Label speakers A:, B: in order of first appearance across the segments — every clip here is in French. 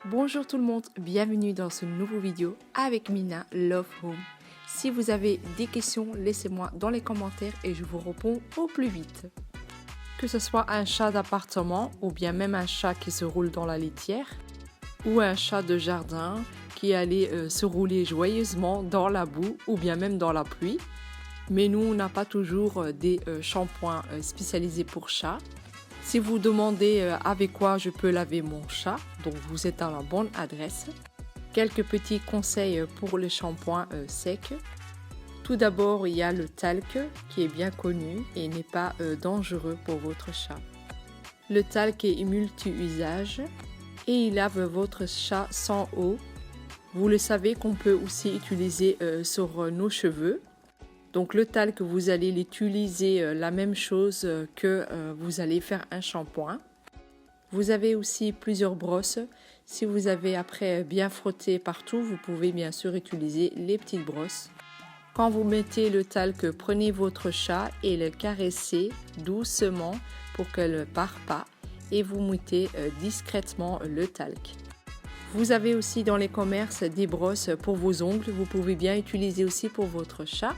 A: Bonjour tout le monde, bienvenue dans ce nouveau vidéo avec Mina Love Home. Si vous avez des questions, laissez-moi dans les commentaires et je vous réponds au plus vite. Que ce soit un chat d'appartement ou bien même un chat qui se roule dans la litière ou un chat de jardin qui allait se rouler joyeusement dans la boue ou bien même dans la pluie. Mais nous, on n'a pas toujours des shampoings spécialisés pour chats. Si vous demandez avec quoi je peux laver mon chat, donc vous êtes à la bonne adresse. Quelques petits conseils pour les shampoings secs. Tout d'abord, il y a le talc qui est bien connu et n'est pas dangereux pour votre chat. Le talc est multi-usage et il lave votre chat sans eau. Vous le savez qu'on peut aussi utiliser sur nos cheveux. Donc le talc, vous allez l'utiliser la même chose que vous allez faire un shampoing. Vous avez aussi plusieurs brosses. Si vous avez après bien frotté partout, vous pouvez bien sûr utiliser les petites brosses. Quand vous mettez le talc, prenez votre chat et le caressez doucement pour qu'elle ne parte pas et vous mouillez discrètement le talc. Vous avez aussi dans les commerces des brosses pour vos ongles. Vous pouvez bien utiliser aussi pour votre chat.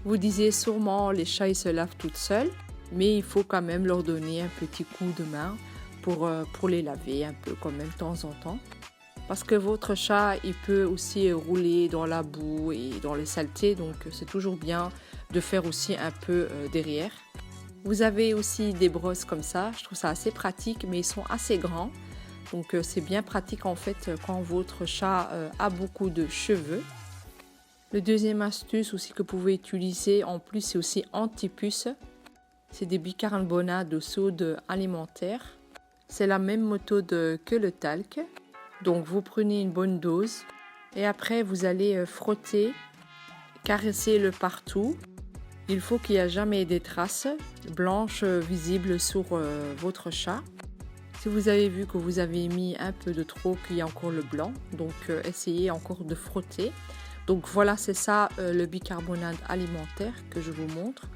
A: Vous disiez sûrement les chats ils se lavent toutes seuls, mais il faut quand même leur donner un petit coup de main pour les laver un peu quand même de temps en temps. Parce que votre chat il peut aussi rouler dans la boue et dans les saletés, donc c'est toujours bien de faire aussi un peu derrière. Vous avez aussi des brosses comme ça, je trouve ça assez pratique, mais ils sont assez grands. Donc c'est bien pratique en fait quand votre chat a beaucoup de cheveux. Le deuxième astuce aussi que vous pouvez utiliser en plus, c'est aussi anti-puce. C'est des bicarbonate de soude alimentaire. C'est la même méthode que le talc. Donc vous prenez une bonne dose et après vous allez frotter, caresser le partout. Il faut qu'il n'y ait jamais des traces blanches visibles sur votre chat. Si vous avez vu que vous avez mis un peu de trop, qu'il y a encore le blanc, donc essayez encore de frotter. Donc voilà, c'est ça le bicarbonate alimentaire que je vous montre.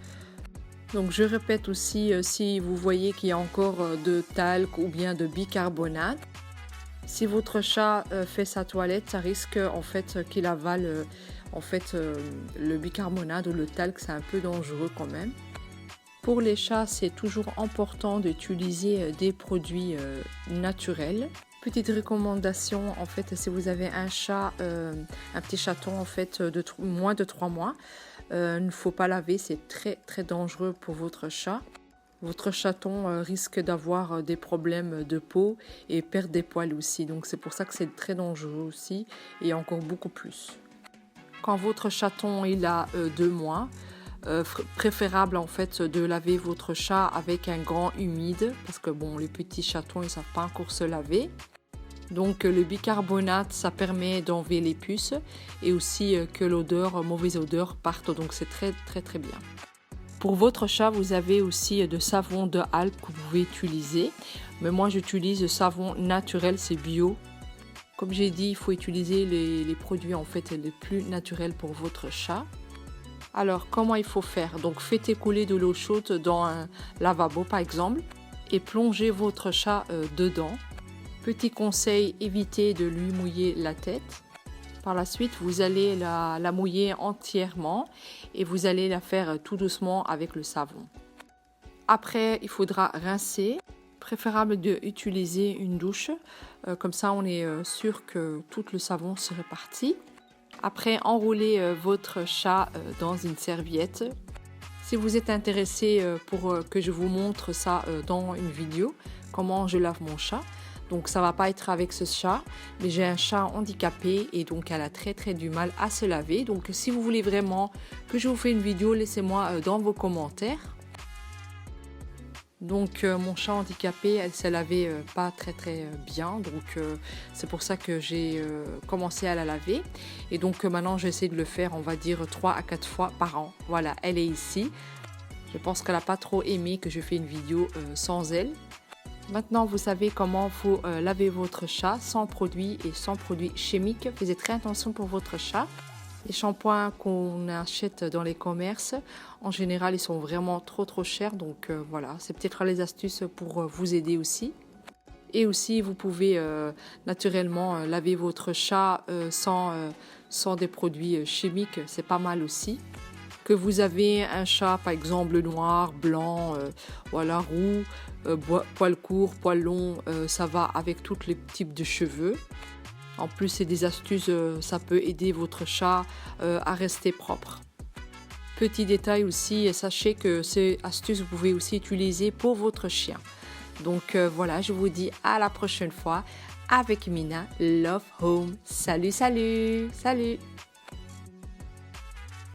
A: Donc je répète aussi, si vous voyez qu'il y a encore de talc ou bien de bicarbonate, si votre chat fait sa toilette, ça risque en fait qu'il avale le bicarbonate ou le talc, c'est un peu dangereux quand même. Pour les chats, c'est toujours important d'utiliser des produits naturels. Petite recommandation, en fait, si vous avez un chat, un petit chaton en fait de moins de 3 mois, il ne faut pas laver, c'est très dangereux pour votre chat. Votre chaton risque d'avoir des problèmes de peau et perdre des poils aussi, donc c'est pour ça que c'est très dangereux aussi et encore beaucoup plus. Quand votre chaton il a 2 mois, préférable en fait de laver votre chat avec un gant humide parce que bon, les petits chatons ils savent pas encore se laver. Donc le bicarbonate ça permet d'enlever les puces et aussi que l'odeur, mauvaise odeur parte, donc c'est très bien. Pour votre chat vous avez aussi de savon de Alpes que vous pouvez utiliser, mais moi j'utilise le savon naturel, c'est bio. Comme j'ai dit, il faut utiliser les produits en fait les plus naturels pour votre chat. Alors comment il faut faire? Donc faites écouler de l'eau chaude dans un lavabo par exemple et plongez votre chat dedans. Petit conseil, évitez de lui mouiller la tête. Par la suite, vous allez la mouiller entièrement et vous allez la faire tout doucement avec le savon. Après, il faudra rincer. Préférable d'utiliser une douche, comme ça on est sûr que tout le savon se répartit. Après, enroulez votre chat dans une serviette. Si vous êtes intéressé pour que je vous montre ça dans une vidéo, comment je lave mon chat. Donc ça va pas être avec ce chat, mais j'ai un chat handicapé et donc elle a très du mal à se laver. Donc si vous voulez vraiment que je vous fasse une vidéo, laissez-moi dans vos commentaires. Donc mon chat handicapé, elle se lavait pas très bien, donc c'est pour ça que j'ai commencé à la laver. Et donc maintenant j'essaie de le faire, on va dire 3 à 4 fois par an. Voilà, elle est ici. Je pense qu'elle n'a pas trop aimé que je fais une vidéo sans elle. Maintenant vous savez comment faut laver votre chat sans produits et sans produits chimiques. Faites très attention pour votre chat. Les shampoings qu'on achète dans les commerces, en général, ils sont vraiment trop chers. Donc voilà, c'est peut-être les astuces pour vous aider aussi. Et aussi, vous pouvez naturellement laver votre chat sans des produits chimiques, c'est pas mal aussi. Que vous avez un chat, par exemple noir, blanc, voilà, roux, poil court, poil long, ça va avec tous les types de cheveux. En plus, c'est des astuces, ça peut aider votre chat à rester propre. Petit détail aussi, sachez que ces astuces, vous pouvez aussi utiliser pour votre chien. Donc voilà, je vous dis à la prochaine fois avec Mina, Love Home. Salut, salut, salut!